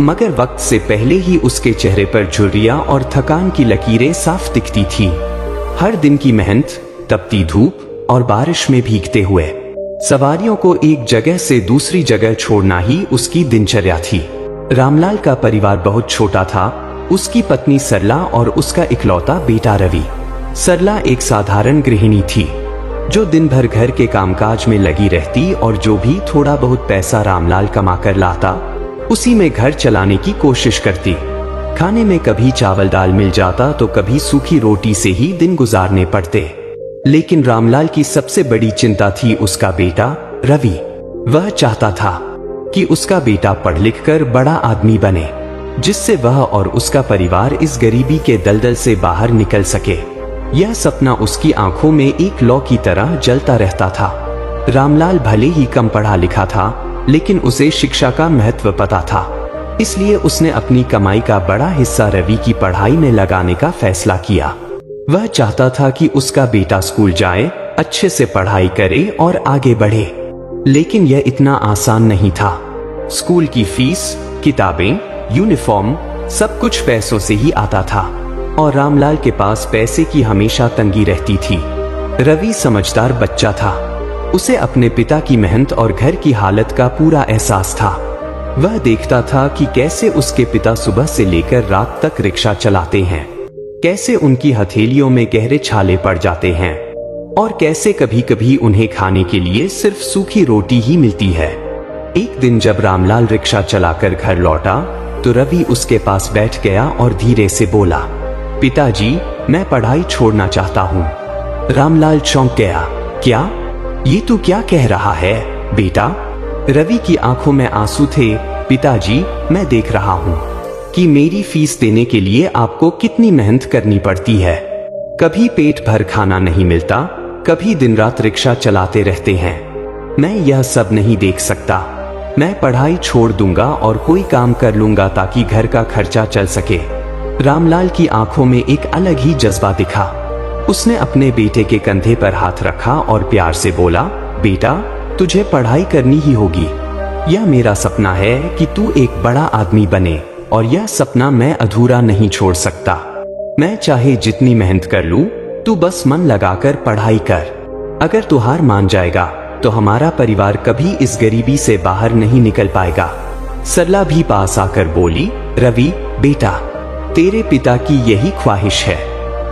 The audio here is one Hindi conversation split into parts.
मगर वक्त से पहले ही उसके चेहरे पर झुर्रियां और थकान की लकीरें साफ दिखती थी। हर दिन की मेहनत, तपती धूप और बारिश में भीगते हुए सवारियों को एक जगह से दूसरी जगह छोड़ना ही उसकी दिनचर्या थी। रामलाल का परिवार बहुत छोटा था। उसकी पत्नी सरला और उसका इकलौता बेटा रवि। सरला एक साधारण गृहिणी थी जो दिन भर घर के कामकाज में लगी रहती और जो भी थोड़ा बहुत पैसा रामलाल कमा कर लाता उसी में घर चलाने की कोशिश करती। खाने में कभी चावल दाल मिल जाता तो कभी सूखी रोटी से ही दिन गुजारने पड़ते। लेकिन रामलाल की सबसे बड़ी चिंता थी उसका बेटा रवि। वह चाहता था कि उसका बेटा पढ़ लिख कर बड़ा आदमी बने, जिससे वह और उसका परिवार इस गरीबी के दलदल से बाहर निकल सके। यह सपना उसकी आंखों में एक लौ की तरह जलता रहता था। रामलाल भले ही कम पढ़ा लिखा था, लेकिन उसे शिक्षा का महत्व पता था। इसलिए उसने अपनी कमाई का बड़ा हिस्सा रवि की पढ़ाई में लगाने का फैसला किया। वह चाहता था कि उसका बेटा स्कूल जाए, अच्छे से पढ़ाई करे और आगे बढ़े। लेकिन यह इतना आसान नहीं था। स्कूल की फीस, किताबें, यूनिफॉर्म सब कुछ पैसों से ही आता था और रामलाल के पास पैसे की हमेशा तंगी रहती थी। रवि समझदार बच्चा था। उसे अपने पिता की मेहनत और घर की हालत का पूरा एहसास था। वह देखता था कि कैसे उसके पिता सुबह से लेकर रात तक रिक्शा चलाते हैं, कैसे उनकी हथेलियों में गहरे छाले पड़ जाते हैं और कैसे कभी कभी उन्हें खाने के लिए सिर्फ सूखी रोटी ही मिलती है। एक दिन जब रामलाल रिक्शा चलाकर घर लौटा तो रवि उसके पास बैठ गया और धीरे से बोला, पिताजी, मैं पढ़ाई छोड़ना चाहता हूँ। रामलाल चौंक गया। क्या? ये तू क्या कह रहा है बेटा? रवि की आंखों में आंसू थे। पिताजी, मैं देख रहा हूँ कि मेरी फीस देने के लिए आपको कितनी मेहनत करनी पड़ती है। कभी पेट भर खाना नहीं मिलता, कभी दिन रात रिक्शा चलाते रहते हैं। मैं यह सब नहीं देख सकता। मैं पढ़ाई छोड़ दूंगा और कोई काम कर लूंगा ताकि घर का खर्चा चल सके। रामलाल की आंखों में एक अलग ही जज्बा दिखा। उसने अपने बेटे के कंधे पर हाथ रखा और प्यार से बोला, बेटा, तुझे पढ़ाई करनी ही होगी। यह मेरा सपना है कि तू एक बड़ा आदमी बने और यह सपना मैं अधूरा नहीं छोड़ सकता। मैं चाहे जितनी मेहनत कर लूं, तू बस मन लगाकर पढ़ाई कर। अगर तू हार मान जाएगा तो हमारा परिवार कभी इस गरीबी से बाहर नहीं निकल पाएगा। सरला भी पास आकर बोली, रवि बेटा, तेरे पिता की यही ख्वाहिश है।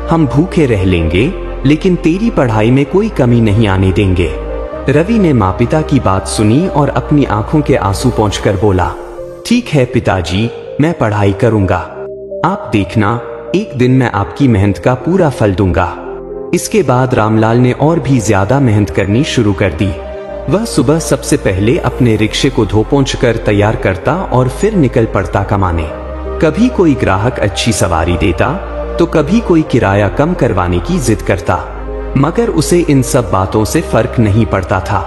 हम भूखे रह लेंगे लेकिन तेरी पढ़ाई में कोई कमी नहीं आने देंगे। रवि ने माँ पिता की बात सुनी और अपनी आंखों के आंसू पोंछकर बोला, ठीक है पिताजी, मैं पढ़ाई करूंगा। आप देखना, एक दिन मैं आपकी मेहनत का पूरा फल दूंगा। इसके बाद रामलाल ने और भी ज्यादा मेहनत करनी शुरू कर दी। वह सुबह सबसे पहले अपने रिक्शे को धो पोंछ कर तैयार करता और फिर निकल पड़ता कमाने। कभी कोई ग्राहक अच्छी सवारी देता तो कभी कोई किराया कम करवाने की जिद करता, मगर उसे इन सब बातों से फर्क नहीं पड़ता था,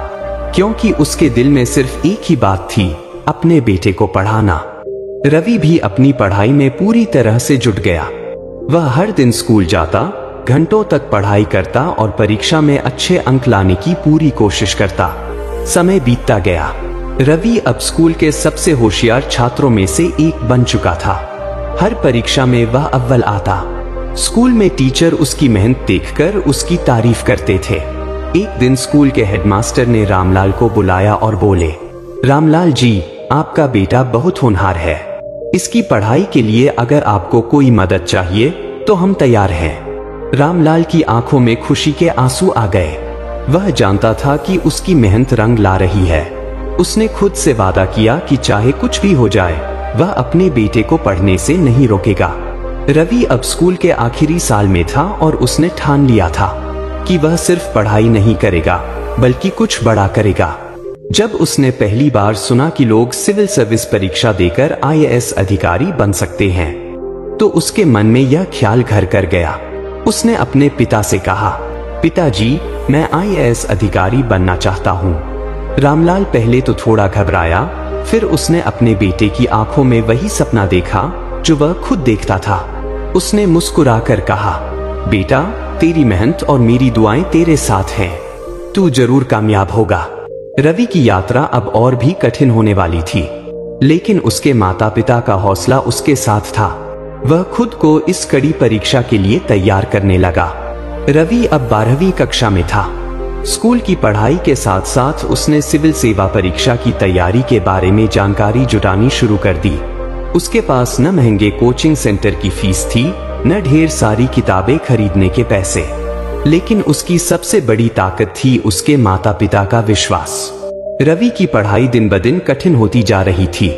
क्योंकि उसके दिल में सिर्फ एक ही बात थी, अपने बेटे को पढ़ाना। रवि भी अपनी पढ़ाई में पूरी तरह से जुट गया। वह हर दिन स्कूल जाता, घंटों तक पढ़ाई करता और परीक्षा में अच्छे अंक लाने की पूरी कोशिश करता। समय बीतता गया। रवि अब स्कूल के सबसे होशियार छात्रों में से एक बन चुका था। हर परीक्षा में वह अव्वल आता। स्कूल में टीचर उसकी मेहनत देखकर उसकी तारीफ करते थे। एक दिन स्कूल के हेडमास्टर ने रामलाल को बुलाया और बोले, रामलाल जी, आपका बेटा बहुत होनहार है। इसकी पढ़ाई के लिए अगर आपको कोई मदद चाहिए तो हम तैयार हैं। रामलाल की आंखों में खुशी के आंसू आ गए। वह जानता था कि उसकी मेहनत रंग ला रही है। उसने खुद से वादा किया कि चाहे कुछ भी हो जाए, वह अपने बेटे को पढ़ने से नहीं रोकेगा। रवि अब स्कूल के आखिरी साल में था और उसने ठान लिया था कि वह सिर्फ पढ़ाई नहीं करेगा बल्कि कुछ बड़ा करेगा। जब उसने पहली बार सुना कि लोग सिविल सर्विस परीक्षा देकर IAS अधिकारी बन सकते हैं तो उसके मन में यह ख्याल घर कर गया। उसने अपने पिता से कहा, पिताजी, मैं IAS अधिकारी बनना चाहता हूँ। रामलाल पहले तो थोड़ा घबराया, फिर उसने अपने बेटे की आंखों में वही सपना देखा जो वह खुद देखता था। उसने मुस्कुराकर कहा, बेटा, तेरी मेहनत और मेरी दुआएं तेरे साथ हैं। तू जरूर कामयाब होगा। रवि की यात्रा अब और भी कठिन होने वाली थी। लेकिन उसके माता पिता का हौसला उसके साथ था। वह खुद को इस कड़ी परीक्षा के लिए तैयार करने लगा। रवि अब 12वीं कक्षा में था। स्कूल की पढ़ाई के साथ साथ उसने सिविल सेवा परीक्षा की तैयारी के बारे में जानकारी जुटानी शुरू कर दी। उसके पास न महंगे कोचिंग सेंटर की फीस थी, न ढेर सारी किताबें खरीदने के पैसे, लेकिन उसकी सबसे बड़ी ताकत थी उसके माता पिता का विश्वास। रवि की पढ़ाई दिन ब दिन कठिन होती जा रही थी।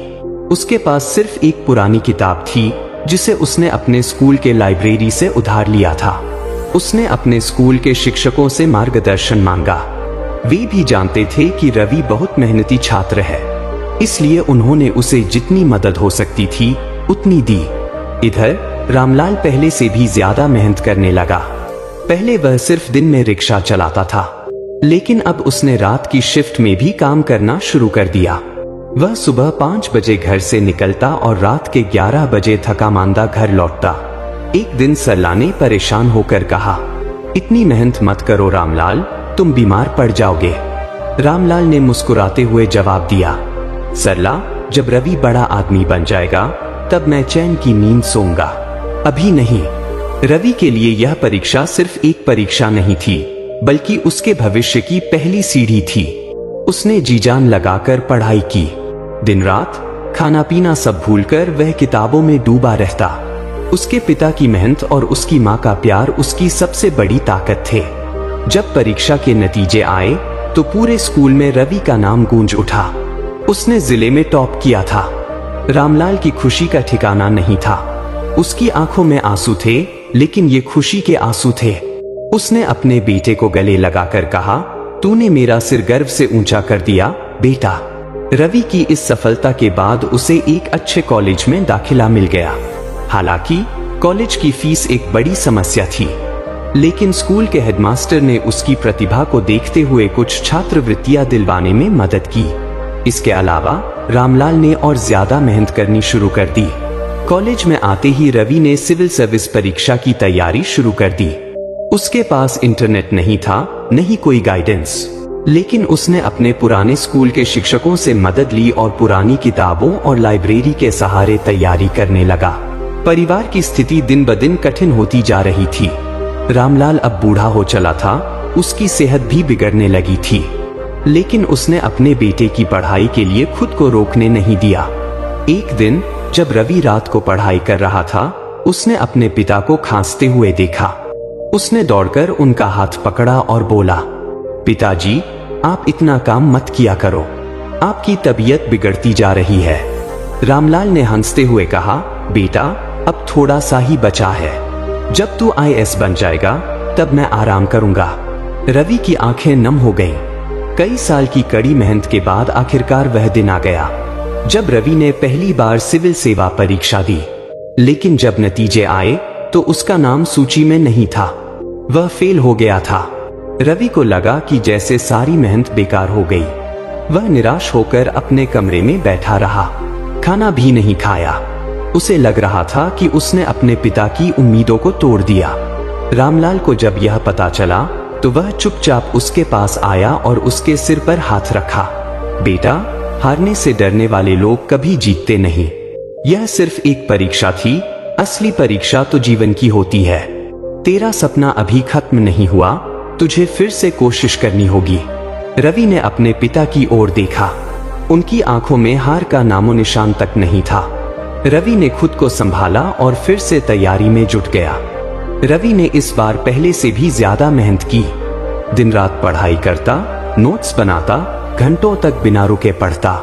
उसके पास सिर्फ एक पुरानी किताब थी जिसे उसने अपने स्कूल के लाइब्रेरी से उधार लिया था। उसने अपने स्कूल के शिक्षकों से मार्गदर्शन मांगा। वे भी जानते थे कि रवि बहुत मेहनती छात्र है, इसलिए उन्होंने उसे जितनी मदद हो सकती थी उतनी दी। इधर रामलाल पहले से भी ज्यादा मेहनत करने लगा। पहले वह सिर्फ दिन में रिक्शा चलाता था, लेकिन अब उसने रात की शिफ्ट में भी काम करना शुरू कर दिया। वह सुबह 5 बजे घर से निकलता और रात के 11 बजे थका मांदा घर लौटता। एक दिन सरला ने परेशान होकर कहा, इतनी मेहनत मत करो रामलाल, तुम बीमार पड़ जाओगे। रामलाल ने मुस्कुराते हुए जवाब दिया, सरला, जब रवि बड़ा आदमी बन जाएगा तब मैं चैन की नींद सोऊंगा, अभी नहीं। रवि के लिए यह परीक्षा सिर्फ एक परीक्षा नहीं थी, बल्कि उसके भविष्य की पहली सीढ़ी थी। उसने जी जान लगाकर पढ़ाई की। दिन रात खाना पीना सब भूलकर वह किताबों में डूबा रहता। उसके पिता की मेहनत और उसकी माँ का प्यार उसकी सबसे बड़ी ताकत थे। जब परीक्षा के नतीजे आए तो पूरे स्कूल में रवि का नाम गूंज उठा। उसने जिले में टॉप किया था। रामलाल की खुशी का ठिकाना नहीं था। उसकी आंखों में आंसू थे, लेकिन ये खुशी के आंसू थे। उसने अपने बेटे को गले लगाकर कहा, तूने मेरा सिर गर्व से ऊंचा कर दिया बेटा। रवि की इस सफलता के बाद उसे एक अच्छे कॉलेज में दाखिला मिल गया। हालांकि कॉलेज की फीस एक बड़ी समस्या थी, लेकिन स्कूल के हेडमास्टर ने उसकी प्रतिभा को देखते हुए कुछ छात्रवृत्तियां दिलवाने में मदद की। इसके अलावा रामलाल ने और ज्यादा मेहनत करनी शुरू कर दी। कॉलेज में आते ही रवि ने सिविल सर्विस परीक्षा की तैयारी शुरू कर दी। उसके पास इंटरनेट नहीं था, नहीं कोई गाइडेंस, लेकिन उसने अपने पुराने स्कूल के शिक्षकों से मदद ली और पुरानी किताबों और लाइब्रेरी के सहारे तैयारी करने लगा। परिवार की स्थिति दिन ब दिन कठिन होती जा रही थी। रामलाल अब बूढ़ा हो चला था, उसकी सेहत भी बिगड़ने लगी थी, लेकिन उसने अपने बेटे की पढ़ाई के लिए खुद को रोकने नहीं दिया। एक दिन जब रवि रात को पढ़ाई कर रहा था, उसने अपने पिता को खांसते हुए देखा। उसने दौड़कर उनका हाथ पकड़ा और बोला, पिताजी, आप इतना काम मत किया करो, आपकी तबीयत बिगड़ती जा रही है। रामलाल ने हंसते हुए कहा, बेटा, अब थोड़ा सा ही बचा है, जब तू IAS बन जाएगा तब मैं आराम करूंगा। रवि की आंखें नम हो गईं। कई साल की कड़ी मेहनत के बाद आखिरकार वह दिन आ गया जब रवि ने पहली बार सिविल सेवा परीक्षा दी। लेकिन जब नतीजे आए तो उसका नाम सूची में नहीं था। वह फेल हो गया था। रवि को लगा कि जैसे सारी मेहनत बेकार हो गई। वह निराश होकर अपने कमरे में बैठा रहा, खाना भी नहीं खाया। उसे लग रहा था कि उसने अपने पिता की उम्मीदों को तोड़ दिया। रामलाल को जब यह पता चला तो वह चुपचाप उसके पास आया और उसके सिर पर हाथ रखा। बेटा, हारने से डरने वाले लोग कभी जीतते नहीं। यह सिर्फ एक परीक्षा थी, असली परीक्षा तो जीवन की होती है। तेरा सपना अभी खत्म नहीं हुआ, तुझे फिर से कोशिश करनी होगी। रवि ने अपने पिता की ओर देखा। उनकी आंखों में हार का नामो निशान तक नहीं था। रवि ने खुद को संभाला और फिर से तैयारी में जुट गया। रवि ने इस बार पहले से भी ज्यादा मेहनत की। दिन रात पढ़ाई करता, नोट्स बनाता, घंटों तक बिना रुके पढ़ता।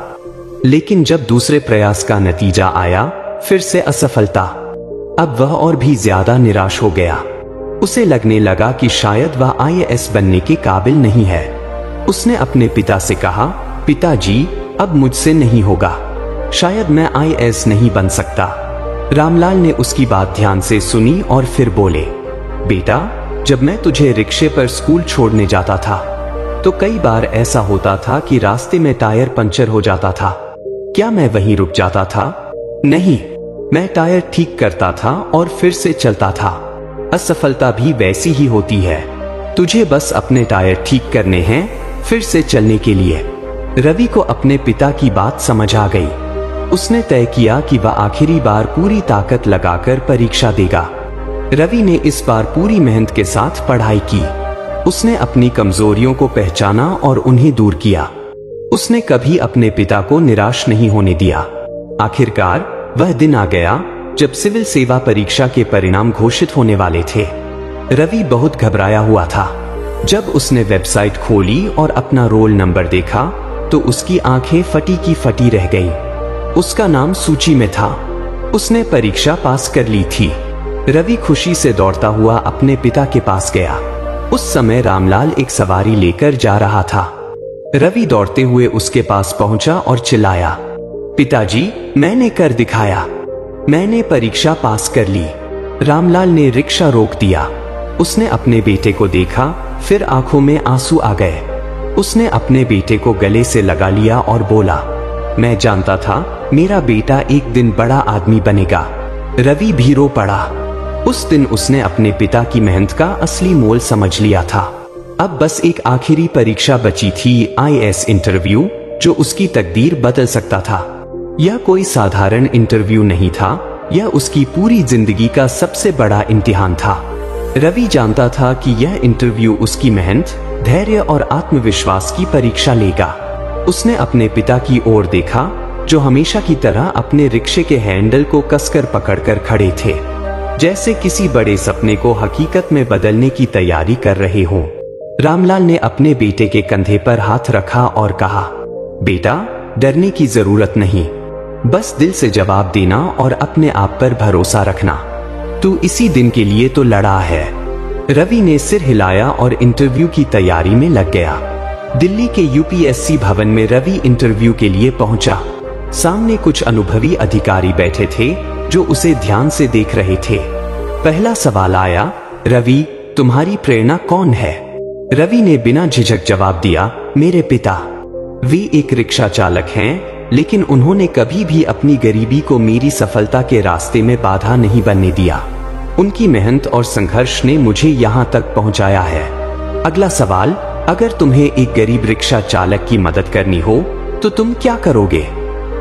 लेकिन जब दूसरे प्रयास का नतीजा आया, फिर से असफलता। अब वह और भी ज्यादा निराश हो गया। उसे लगने लगा कि शायद वह IAS बनने के काबिल नहीं है। उसने अपने पिता से कहा, पिताजी, अब मुझसे नहीं होगा, शायद मैं IAS नहीं बन सकता। रामलाल ने उसकी बात ध्यान से सुनी और फिर बोले, बेटा, जब मैं तुझे रिक्शे पर स्कूल छोड़ने जाता था तो कई बार ऐसा होता था कि रास्ते में टायर पंचर हो जाता था। क्या मैं वहीं रुक जाता था? नहीं, मैं टायर ठीक करता था और फिर से चलता था। असफलता भी वैसी ही होती है। तुझे बस अपने टायर ठीक करने हैं, फिर से चलने के लिए। रवि को अपने पिता की बात समझ आ गई। उसने तय किया कि वह आखिरी बार पूरी ताकत लगाकर परीक्षा देगा। रवि ने इस बार पूरी मेहनत के साथ पढ़ाई की। उसने अपनी कमजोरियों को पहचाना और उन्हें दूर किया। उसने कभी अपने पिता को निराश नहीं होने दिया। आखिरकार वह दिन आ गया जब सिविल सेवा परीक्षा के परिणाम घोषित होने वाले थे। रवि बहुत घबराया हुआ था। जब उसने वेबसाइट खोली और अपना रोल नंबर देखा तो उसकी आंखें फटी की फटी रह गईं। उसका नाम सूची में था। उसने परीक्षा पास कर ली थी। रवि खुशी से दौड़ता हुआ अपने पिता के पास गया। उस समय रामलाल एक सवारी लेकर जा रहा था। रवि दौड़ते हुए उसके पास पहुंचा और चिल्लाया, पिताजी, मैंने कर दिखाया। मैंने परीक्षा पास कर ली। रामलाल ने रिक्शा रोक दिया। उसने अपने बेटे को देखा, फिर आंखों में आंसू आ गए। उसने अपने बेटे को गले से लगा लिया और बोला, मैं जानता था मेरा बेटा एक दिन बड़ा आदमी बनेगा। रवि भी रो पड़ा। उस दिन उसने अपने पिता की मेहनत का असली मोल समझ लिया था। अब बस एक आखिरी परीक्षा बची थी, आईएएस इंटरव्यू, जो उसकी तकदीर बदल सकता था। यह कोई साधारण इंटरव्यू नहीं था, यह उसकी पूरी जिंदगी का सबसे बड़ा इम्तिहान था। रवि जानता था कि यह इंटरव्यू उसकी मेहनत, धैर्य और आत्मविश्वास की परीक्षा लेगा। उसने अपने पिता की ओर देखा, जो हमेशा की तरह अपने रिक्शे के हैंडल को कसकर पकड़कर खड़े थे, जैसे किसी बड़े सपने को हकीकत में बदलने की तैयारी कर रहे हों। रामलाल ने अपने बेटे के कंधे पर हाथ रखा और कहा, बेटा, डरने की जरूरत नहीं, बस दिल से जवाब देना और अपने आप पर भरोसा रखना। तू इसी दिन के लिए तो लड़ा है। रवि ने सिर हिलाया और इंटरव्यू की तैयारी में लग गया। दिल्ली के यूपीएससी भवन में रवि इंटरव्यू के लिए पहुंचा। सामने कुछ अनुभवी अधिकारी बैठे थे जो उसे ध्यान से देख रहे थे। पहला सवाल आया, रवि, तुम्हारी प्रेरणा कौन है? रवि ने बिना झिझक जवाब दिया, मेरे पिता। वे एक रिक्शा चालक हैं, लेकिन उन्होंने कभी भी अपनी गरीबी को मेरी सफलता के रास्ते में बाधा नहीं बनने दिया। उनकी मेहनत और संघर्ष ने मुझे यहाँ तक पहुँचाया है। अगला सवाल, अगर तुम्हें एक गरीब रिक्शा चालक की मदद करनी हो तो तुम क्या करोगे?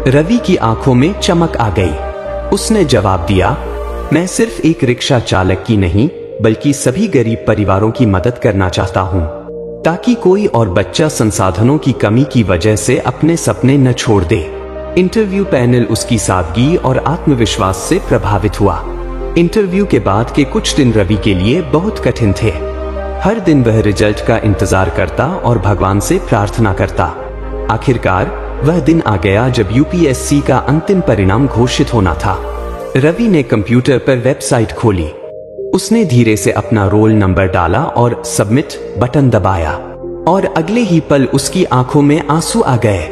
रवि की आंखों में चमक आ गई। उसने जवाब दिया, मैं सिर्फ एक रिक्शा चालक की नहीं, बल्कि सभी गरीब परिवारों की मदद करना चाहता हूँ, ताकि कोई और बच्चा संसाधनों की कमी की वजह से अपने सपने न छोड़ दे। इंटरव्यू पैनल उसकी सादगी और आत्मविश्वास से प्रभावित हुआ। इंटरव्यू के बाद के कुछ दिन रवि के लिए बहुत कठिन थे। हर दिन वह रिजल्ट का इंतजार करता और भगवान से प्रार्थना करता। आखिरकार वह दिन आ गया जब यूपीएससी का अंतिम परिणाम घोषित होना था। रवि ने कंप्यूटर पर वेबसाइट खोली। उसने धीरे से अपना रोल नंबर डाला और सबमिट बटन दबाया, और अगले ही पल उसकी आंखों में आंसू आ गए।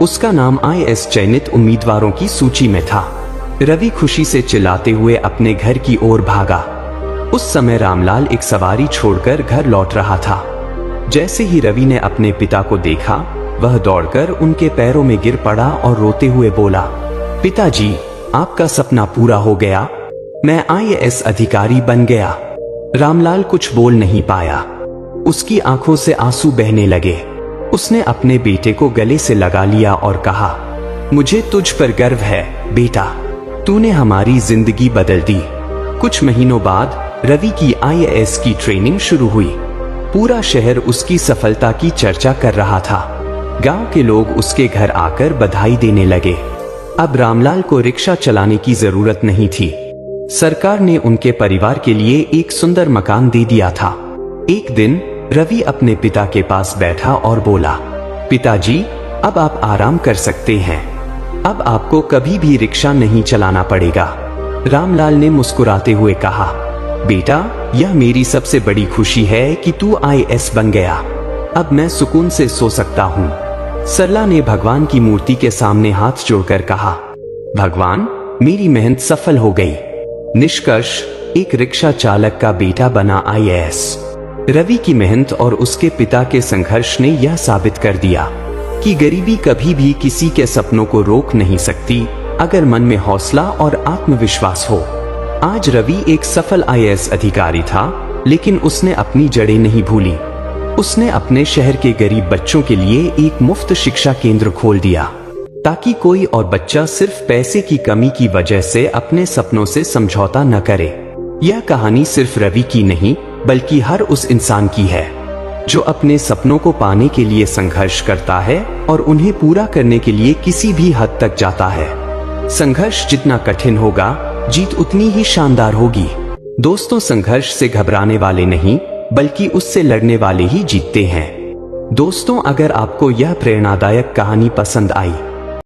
उसका नाम आईएएस चयनित उम्मीदवारों की सूची में था। रवि खुशी से चिल्लाते हुए अपने घर की ओर भागा। उस समय रामलाल एक सवारी छोड़कर घर लौट रहा था। जैसे ही रवि ने अपने पिता को देखा, वह दौड़कर उनके पैरों में गिर पड़ा और रोते हुए बोला, पिताजी, आपका सपना पूरा हो गया, मैं आईएएस अधिकारी बन गया। रामलाल कुछ बोल नहीं पाया। उसकी आंखों से आंसू बहने लगे। उसने अपने बेटे को गले से लगा लिया और कहा, मुझे तुझ पर गर्व है बेटा, तूने हमारी जिंदगी बदल दी। कुछ महीनों बाद रवि की आईएएस की ट्रेनिंग शुरू हुई। पूरा शहर उसकी सफलता की चर्चा कर रहा था। गांव के लोग उसके घर आकर बधाई देने लगे। अब रामलाल को रिक्शा चलाने की जरूरत नहीं थी। सरकार ने उनके परिवार के लिए एक सुंदर मकान दे दिया था। एक दिन रवि अपने पिता के पास बैठा और बोला, पिताजी, अब आप आराम कर सकते हैं। अब आपको कभी भी रिक्शा नहीं चलाना पड़ेगा। रामलाल ने मुस्कुराते हुए कहा, बेटा, यह मेरी सबसे बड़ी खुशी है कि तू आईएएस बन गया। अब मैं सुकून से सो सकता हूँ। सरला ने भगवान की मूर्ति के सामने हाथ जोड़कर कहा, भगवान, मेरी मेहनत सफल हो गई। निष्कर्ष, एक रिक्शा चालक का बेटा बना आईएएस। रवि की मेहनत और उसके पिता के संघर्ष ने यह साबित कर दिया कि गरीबी कभी भी किसी के सपनों को रोक नहीं सकती, अगर मन में हौसला और आत्मविश्वास हो। आज रवि एक सफल आईएएस अधिकारी था, लेकिन उसने अपनी जड़ें नहीं भूली। उसने अपने शहर के गरीब बच्चों के लिए एक मुफ्त शिक्षा केंद्र खोल दिया। ताकि कोई और बच्चा सिर्फ पैसे की कमी की वजह से अपने सपनों से समझौता न करे। यह कहानी सिर्फ रवि की नहीं बल्कि हर उस इंसान की है जो अपने सपनों को पाने के लिए संघर्ष करता है और उन्हें पूरा करने के लिए किसी भी हद तक जाता है। संघर्ष जितना कठिन होगा, जीत उतनी ही शानदार होगी। दोस्तों, संघर्ष से घबराने वाले नहीं बल्कि उससे लड़ने वाले ही जीतते हैं। दोस्तों, अगर आपको यह प्रेरणादायक कहानी पसंद आई